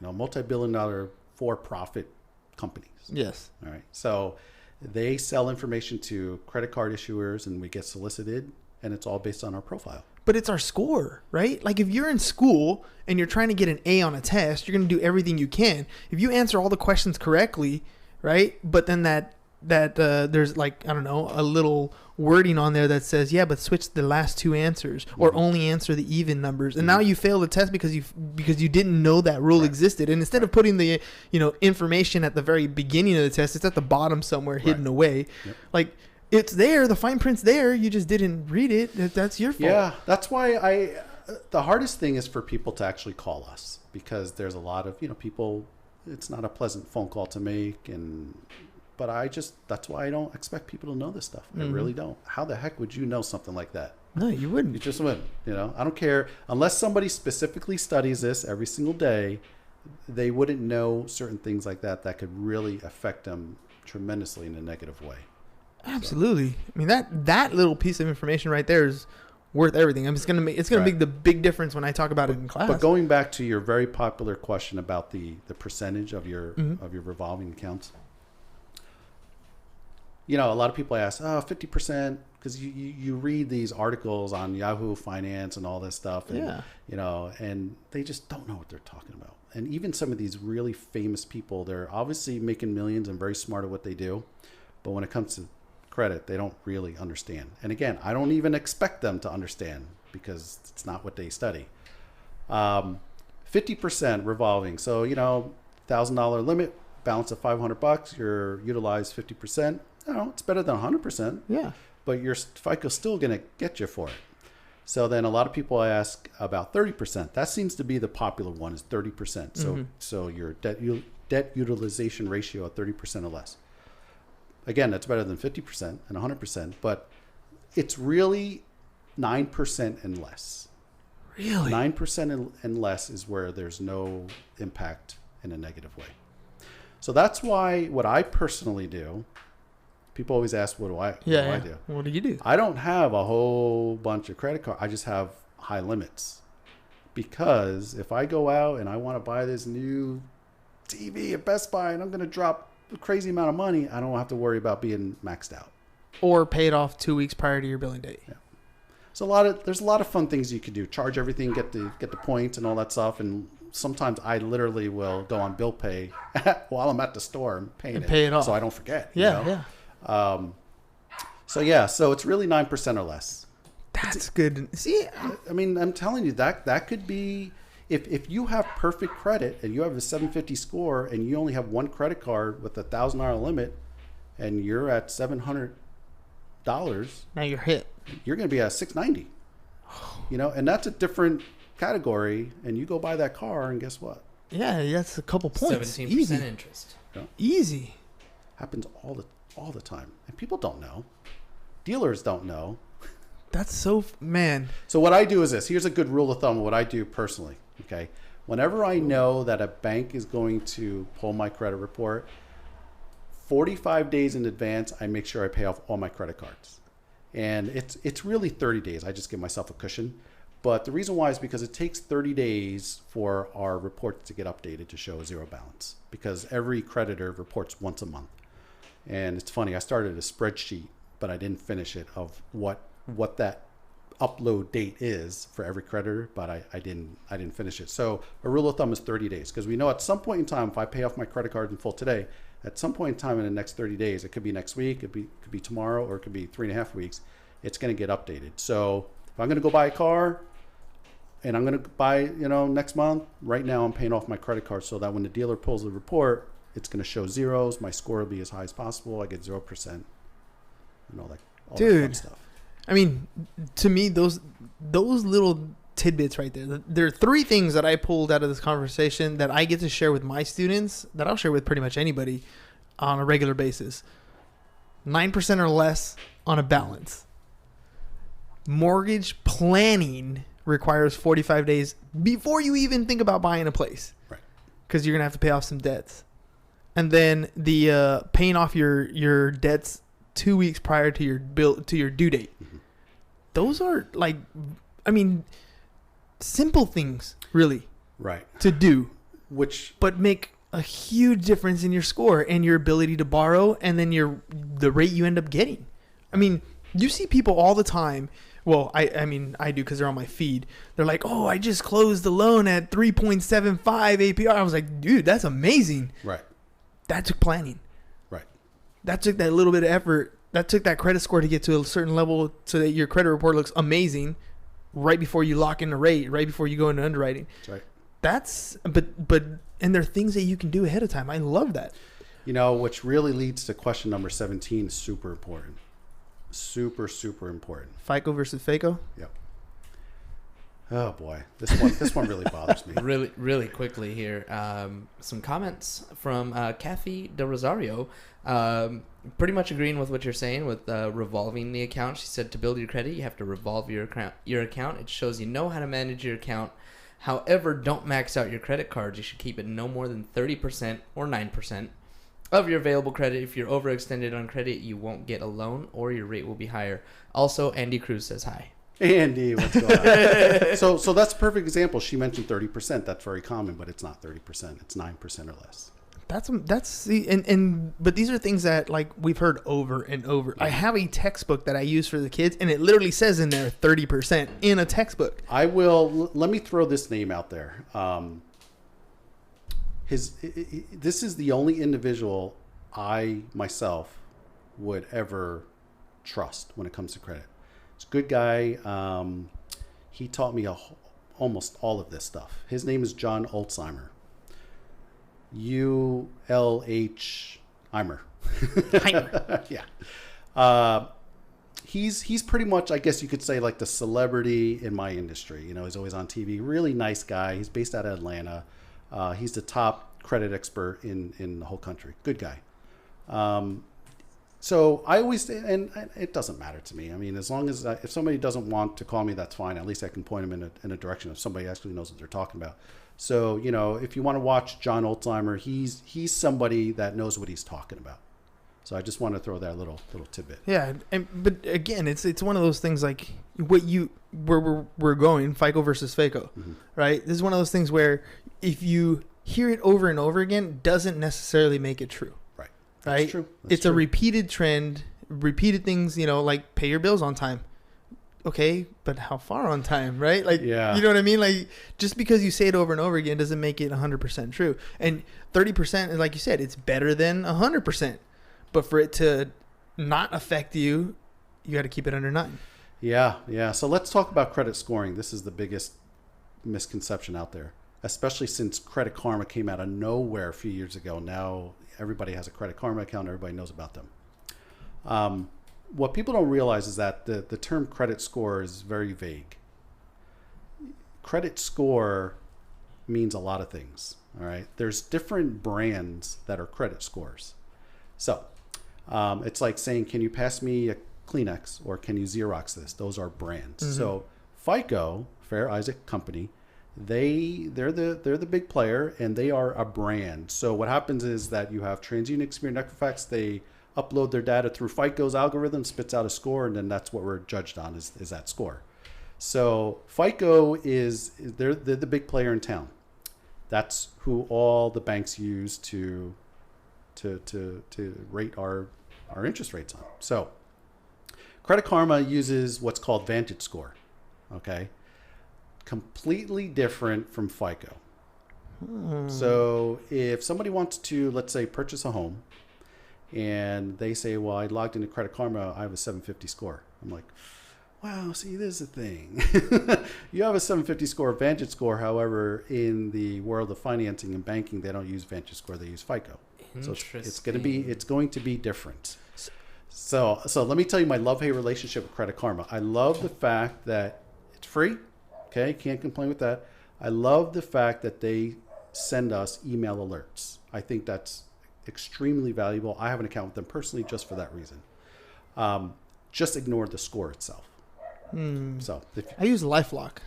Multi-billion-dollar for-profit companies. Yes. All right. So they sell information to credit card issuers, and we get solicited, and it's all based on our profile. But it's our score, right? Like if you're in school and you're trying to get an A on a test, you're going to do everything you can. If you answer all the questions correctly, right? But then that there's like, I don't know, a little wording on there that says, yeah, but switch the last two answers or only answer the even numbers. And now you fail the test because you didn't know that rule existed. And instead of putting the, information at the very beginning of the test, it's at the bottom somewhere hidden away. Yep. Like it's there, the fine print's there. You just didn't read it. That's your fault. Yeah. That's why the hardest thing is for people to actually call us, because there's a lot of, people, it's not a pleasant phone call to make. But that's why I don't expect people to know this stuff. I really don't. How the heck would you know something like that? No, you wouldn't. You just wouldn't. I don't care. Unless somebody specifically studies this every single day, they wouldn't know certain things like that could really affect them tremendously in a negative way. Absolutely. So. I mean, that little piece of information right there is worth everything. I mean, it's gonna make the big difference when I talk about it in class. But going back to your very popular question about the percentage of your revolving accounts. A lot of people ask, 50%, because you read these articles on Yahoo Finance and all this stuff, and and they just don't know what they're talking about. And even some of these really famous people, they're obviously making millions and very smart at what they do, but when it comes to credit, they don't really understand. And again, I don't even expect them to understand because it's not what they study. 50% revolving, so $1,000 limit, balance of $500, you're utilized 50%. It's better than 100%. Yeah. But your FICO's still going to get you for it. So then a lot of people ask about 30%. That seems to be the popular one, is 30%. So your debt utilization ratio at 30% or less. Again, that's better than 50% and 100%, but it's really 9% and less. Really? 9% and less is where there's no impact in a negative way. So that's why what I personally do, people always ask, what do I do? What do you do? I don't have a whole bunch of credit cards. I just have high limits. Because if I go out and I want to buy this new TV at Best Buy and I'm going to drop a crazy amount of money, I don't have to worry about being maxed out. Or paid off 2 weeks prior to your billing date. Yeah. So there's a lot of fun things you could do. Charge everything, get the points and all that stuff. And sometimes I literally will go on bill pay while I'm at the store and pay it off, so I don't forget. Yeah. So it's really 9% or less. That's good. See, I mean, I'm telling you that could be, if you have perfect credit and you have a 750 score and you only have one credit card with $1,000 limit and you're at $700, now you're hit. You're going to be at 690. And that's a different category. And you go buy that car, and guess what? Yeah, that's a couple points. 17% Easy. interest. Yeah. Easy. Happens all the time, and people don't know. Dealers don't know. That's so man. So what I do is this. Here's a good rule of thumb of what I do personally. Okay, whenever I know that a bank is going to pull my credit report, 45 days in advance, I make sure I pay off all my credit cards. And it's really 30 days. I just give myself a cushion. But the reason why is because it takes 30 days for our reports to get updated to show a zero balance, because every creditor reports once a month. And it's funny, I started a spreadsheet, but I didn't finish it, of what that upload date is for every creditor, but I didn't finish it. So a rule of thumb is 30 days, because we know at some point in time, if I pay off my credit card in full today, at some point in time in the next 30 days, it could be next week, it could be tomorrow, or it could be 3.5 weeks, it's going to get updated. So if I'm going to go buy a car and I'm going to buy, next month, right now I'm paying off my credit card so that when the dealer pulls the report, it's going to show zeros. My score will be as high as possible. I get 0% and all that fun stuff. I mean, to me, those little tidbits right there. There are 3 things that I pulled out of this conversation that I get to share with my students, that I'll share with pretty much anybody on a regular basis. 9% or less on a balance. Mortgage planning requires 45 days before you even think about buying a place. Right. Because you're going to have to pay off some debts. And then the paying off your debts 2 weeks prior to your due date. Mm-hmm. Those are simple things, really. Right. To do. But make a huge difference in your score and your ability to borrow, and then the rate you end up getting. I mean, you see people all the time. Well, I do, because they're on my feed. They're like, oh, I just closed the loan at 3.75 APR. I was like, dude, that's amazing. Right. That took planning. Right. That took that little bit of effort. That took that credit score to get to a certain level so that your credit report looks amazing right before you lock in the rate, right before you go into underwriting. That's right. And there are things that you can do ahead of time. I love that. Which really leads to question number 17 is super important. Super, super important. FICO versus FACO? Yep. Oh boy, this one really bothers me. Really, really quickly here. Some comments from Kathy De Rosario. Pretty much agreeing with what you're saying with revolving the account. She said to build your credit, you have to revolve your account. It shows you know how to manage your account. However, don't max out your credit cards. You should keep it no more than 30% or 9% of your available credit. If you're overextended on credit, you won't get a loan or your rate will be higher. Also, Andy Cruz says hi. Andy, what's going on? So that's a perfect example. She mentioned 30%. That's very common, but it's not 30%. It's 9% or less. But these are things that we've heard over and over. I have a textbook that I use for the kids, and it literally says in there 30% in a textbook. Let me throw this name out there. This is the only individual I myself would ever trust when it comes to credit. He's a good guy. He taught me almost all of this stuff. His name is John Alzheimer. ULH Heimer. Yeah. He's pretty much, I guess you could say, like the celebrity in my industry. He's always on TV. Really nice guy. He's based out of Atlanta. He's the top credit expert in the whole country. Good guy. So I always, and it doesn't matter to me. I mean, as long as if somebody doesn't want to call me, that's fine. At least I can point them in a direction if somebody actually knows what they're talking about. So, you know, if you want to watch John Olsheimer, he's somebody that knows what he's talking about. So I just want to throw that little tidbit. Yeah, but again, it's one of those things like where we're going, FICO versus FACO, right? This is one of those things where if you hear it over and over again, doesn't necessarily make it true. Right. Right. That's true. It's a repeated trend, repeated things. You know, like pay your bills on time. Okay, but how far on time, right? Like, yeah. You know what I mean? Like, just because you say it over and over again doesn't make it 100% true. And 30%, like you said, it's better than 100%. But for it to not affect you, you got to keep it under 9. Yeah. So let's talk about credit scoring. This is the biggest misconception out there, especially since Credit Karma came out of nowhere a few years ago. Now everybody has a Credit Karma account. Everybody knows about them. What people don't realize is that the term credit score is very vague. Credit score means a lot of things. All right. There's different brands that are credit scores. So it's like saying, can you pass me a Kleenex or can you Xerox this? Those are brands. Mm-hmm. So FICO, Fair Isaac Company, they're the big player and they are a brand. So what happens is that you have TransUnion, Experian, Equifax, they upload their data through FICO's algorithm, spits out a score, and then that's what we're judged on is that score. So FICO they're the big player in town. That's who all the banks use to rate our interest rates on. So Credit Karma uses what's called Vantage Score. Okay, completely different from FICO. So if somebody wants to, let's say, purchase a home, and they say, well, I logged into Credit Karma, I have a 750 score. I'm like, wow, see, this is the thing. You have a 750 score, Vantage Score. However, in the world of financing and banking, they don't use Vantage Score, they use FICO. So it's going to be different. So let me tell you my love-hate relationship with Credit Karma. I love the fact that it's free. Okay, can't complain with that. I love the fact that they send us email alerts. I think that's extremely valuable. I have an account with them personally just for that reason. Just ignore the score itself. So I use LifeLock.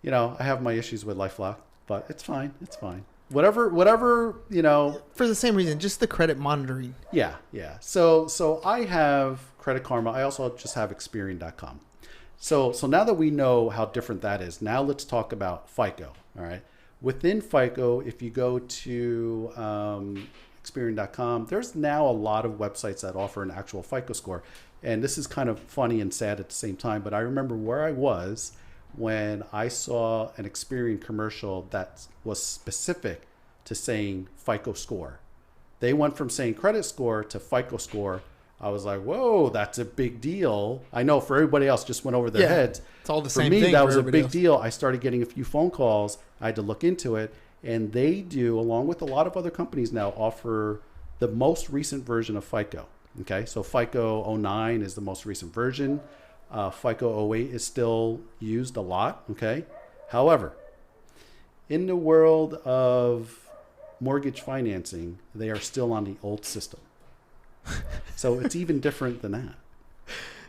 You know, I have my issues with LifeLock, but it's fine. It's fine. Whatever, you know. For the same reason, just the credit monitoring. Yeah. So I have Credit Karma. I also just have Experian.com. So now that we know how different that is, now let's talk about FICO. All right. Within FICO, if you go to Experian.com, there's now a lot of websites that offer an actual FICO score. And this is kind of funny and sad at the same time, but I remember where I was when I saw an Experian commercial that was specific to saying FICO score. They went from saying credit score to FICO score. I was like, whoa, that's a big deal. I know for everybody else just went over their heads. It's all the same thing. For me, that was a big else. deal. I started getting a few phone calls. I had to look into it. And they do, along with a lot of other companies now, offer the most recent version of FICO. Okay, so FICO 09 is the most recent version. FICO 08 is still used a lot. Okay, however, in the world of mortgage financing, they are still on the old system. So it's even different than that.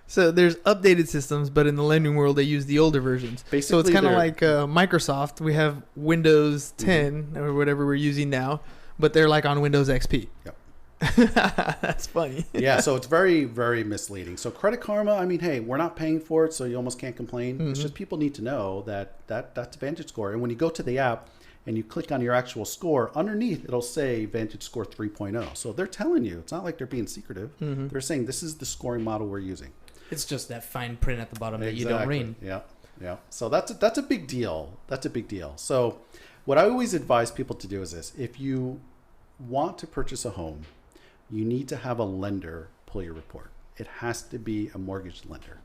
So there's updated systems, but in the lending world, they use the older versions. Basically, so it's kind of like Microsoft. We have Windows 10 or whatever we're using now, but they're like on Windows XP. Yep. That's funny. Yeah, so it's very, very misleading. So Credit Karma, I mean, hey, we're not paying for it, so you almost can't complain. It's just people need to know that's Vantage Score. And when you go to the app and you click on your actual score, underneath it'll say Vantage Score 3.0. So they're telling you, it's not like they're being secretive. They're saying this is the scoring model we're using. It's just that fine print at the bottom that you don't read. Yeah. So that's a big deal. That's a big deal. So what I always advise people to do is this. If you want to purchase a home, you need to have a lender pull your report. It has to be a mortgage lender.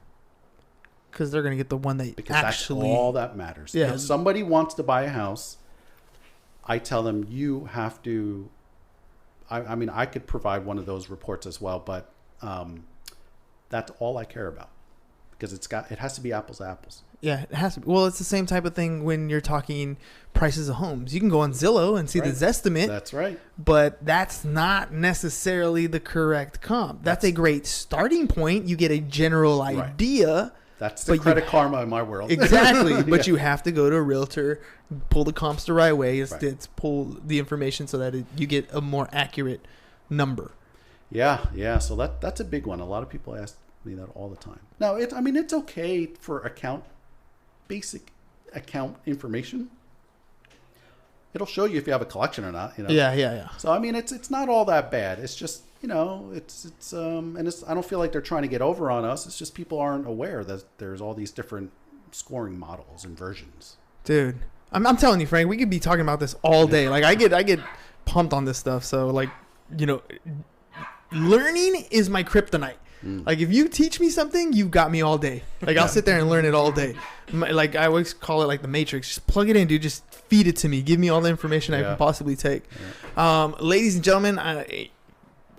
Because they're going to get the one that because actually... that's all that matters. Yeah. If somebody wants to buy a house, I tell them you have to... I mean, I could provide one of those reports as well, but... that's all I care about because it has to be apples to apples. Yeah, it has to be. Well, it's the same type of thing when you're talking prices of homes. You can go on Zillow and see the Zestimate. That's right. But that's not necessarily the correct comp. That's a great starting point. You get a general idea. That's the Credit Karma in my world. Exactly. But you have to go to a realtor, pull the comps the right way. It's pull the information so that you get a more accurate number. Yeah. So that's a big one. A lot of people ask me that all the time. Now, it's okay for basic account information. It'll show you if you have a collection or not. Yeah. So it's not all that bad. It's just I don't feel like they're trying to get over on us. It's just people aren't aware that there's all these different scoring models and versions. Dude, I'm telling you, Frank, we could be talking about this all day. Like I get pumped on this stuff. So like, learning is my kryptonite. Like if you teach me something, you've got me all day. Like I'll sit there and learn it all day. Like I always call it like the Matrix. Just plug it in, dude. Just feed it to me. Give me all the information I can possibly take. Ladies and gentlemen,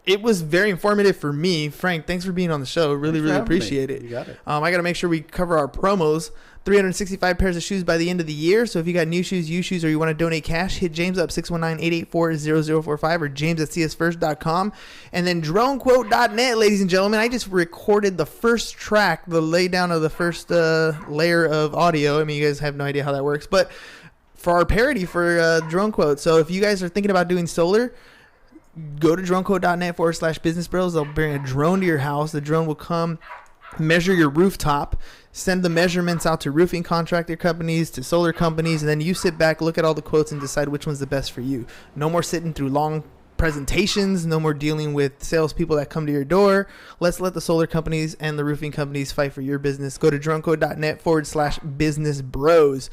it was very informative for me. Frank, thanks for being on the show. Really appreciate it. You got it. I got to make sure we cover our promos. 365 pairs of shoes by the end of the year. So if you got new shoes, used shoes, or you want to donate cash, hit James up 619-884-0045 or james@csfirst.com. And then dronequote.net, ladies and gentlemen. I just recorded the first track, the laydown of the first layer of audio. I mean, you guys have no idea how that works. But for our parody for Drone Quote. So if you guys are thinking about doing solar, go to dronequote.net/business bros. They'll bring a drone to your house. The drone will come, measure your rooftop, send the measurements out to roofing contractor companies, to solar companies, and then you sit back, look at all the quotes, and decide which one's the best for you. No more sitting through long presentations. No more dealing with salespeople that come to your door. Let's let the solar companies and the roofing companies fight for your business. Go to dronequote.net/business bros.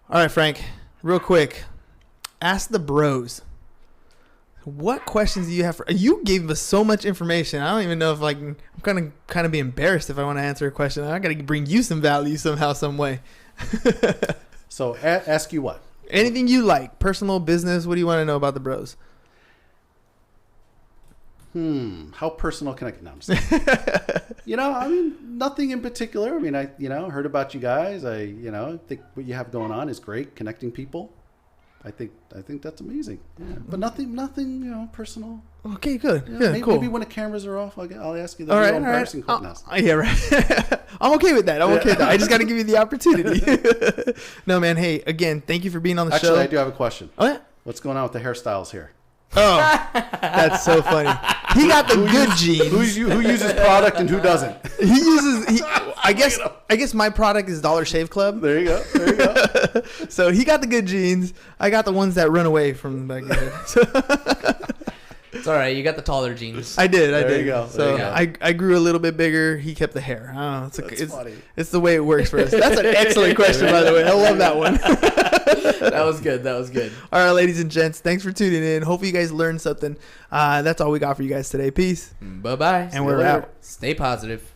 All right, Frank, real quick. Ask the bros. What questions do you have you gave us so much information. I don't even know if I'm gonna kind of be embarrassed if I want to answer a question. I gotta bring you some value somehow, some way. So ask you what? Anything you like, personal, business. What do you want to know about the bros? How personal can I get? No, I'm just nothing in particular. I heard about you guys. I think what you have going on is great, connecting people. I think that's amazing. Yeah. But nothing personal. Okay, good. Cool. Cool. Maybe when the cameras are off, I'll ask you the real embarrassing questions. Yeah, right. I'm okay with that. I just got to give you the opportunity. No, man. Hey, again, thank you for being on the show. Actually, I do have a question. Oh, yeah? What's going on with the hairstyles here? Oh, that's so funny. He got the good genes. Who uses product and who doesn't? I guess my product is Dollar Shave Club. There you go. So he got the good genes. I got the ones that run away from back there. It's all right. You got the taller jeans. I did. There you go. So I grew a little bit bigger. He kept the hair. I don't know. That's funny. It's the way it works for us. That's an excellent question, by the way. I love that one. That was good. All right, ladies and gents. Thanks for tuning in. Hopefully you guys learned something. That's all we got for you guys today. Peace. Bye-bye. And we're out. Stay positive.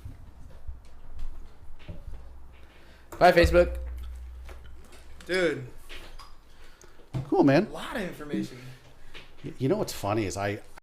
Bye, Facebook. Dude. Cool, man. A lot of information. You know what's funny is